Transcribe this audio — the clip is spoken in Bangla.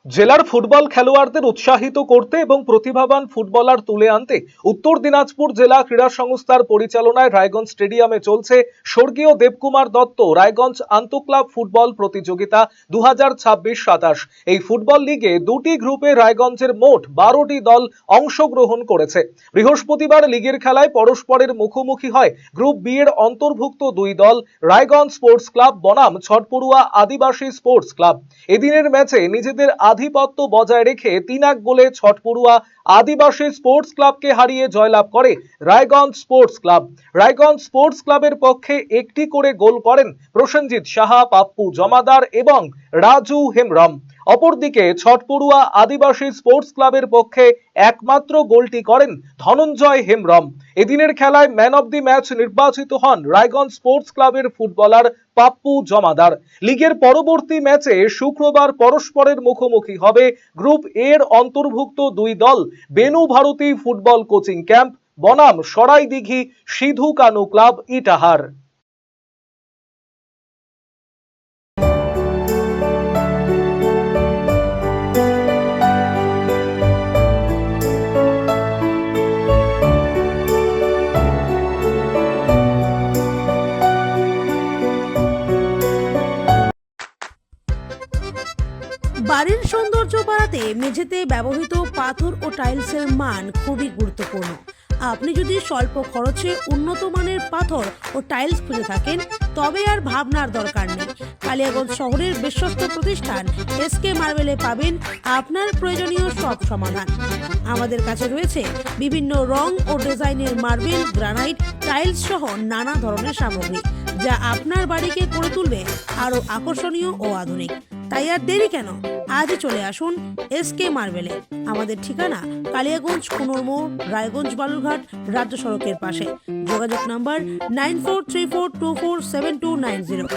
জেলার ফুটবল খেলোয়াড়দের উৎসাহিত করতে এবং প্রতিভাবান ফুটবলার তুলে আনতে উত্তর দিনাজপুর জেলা ক্রীড়া সংস্থার পরিচালনায় রায়গঞ্জ স্টেডিয়ামে চলছে স্বর্গীয় দেবকুমার দত্ত রায়গঞ্জ আন্তঃক্লাব ফুটবল প্রতিযোগিতা 2026-27। এই ফুটবল লিগে দুটি গ্রুপে রায়গঞ্জের মোট 12টি দল অংশগ্রহণ করেছে। বৃহস্পতিবার লিগের খেলায় পরস্পরের মুখোমুখি হয় গ্রুপ বি এর অন্তর্ভুক্ত দুই দল রায়গঞ্জ স্পোর্টস ক্লাব বনাম ছটপড়ুয়া আদিবাসী স্পোর্টস ক্লাব। এদিনের ম্যাচে নিজেদের আধিপত্য বজায় রেখে 3-1 গোলে ছটপড়ুয়া আদিবাসী স্পোর্টস ক্লাবকে হারিয়ে জয়লাভ করে Raiganj sports club. Raiganj sports ক্লাবের পক্ষে একটি করে গোল করেন প্রসেনজিৎ সাহা, পাপ্পু জমাদার এবং রাজু হেমব্রম। অপরদিকে ছটপড়ুয়া আদিবাসী স্পোর্টস ক্লাবের পক্ষে একমাত্র গোলটি করেন ধনঞ্জয় হেমব্রম। এদিনের খেলায় ম্যান অব দি ম্যাচ নির্বাচিত হন রায়গঞ্জ স্পোর্টস ক্লাবের ফুটবলার পাপ্পু জমাদার। লিগের পরবর্তী ম্যাচে শুক্রবার পরস্পরের মুখোমুখি হবে গ্রুপ এর অন্তর্ভুক্ত দুই দল Benu Bharati football coaching camp বনাম সরাইদিঘি সিধু কানু ক্লাব ইটাহার। বাড়ির সৌন্দর্য বাড়াতে মেঝেতে ব্যবহৃত পাথর ও টাইলসের মান খুবই গুরুত্বপূর্ণ। আপনি যদি স্বল্প খরচে উন্নত মানের পাথর ও টাইলস খুঁজে থাকেন তবে আর ভাবনার দরকার নেই। কালিয়াগঞ্জ শহরের বিশ্বস্ত প্রতিষ্ঠান এসকে মার্বেলে পাবেন আপনার প্রয়োজনীয় সব সমাধান। আমাদের কাছে রয়েছে বিভিন্ন রং ও ডিজাইনের মার্বেল, গ্রানাইট, টাইলস সহ নানা ধরনের সামগ্রী, যা আপনার বাড়িকে করে তুলবে আরো আকর্ষণীয় ও আধুনিক। তাই আর দেরি কেন, আজই চলে আসুন এসকে মার্বেলে। আমাদের ঠিকানা কালিয়াগঞ্জ কুনোরমোড়, রায়গঞ্জ বালুরঘাট রাজ্য সড়কের পাশে। যোগাযোগ নাম্বার 9434247290।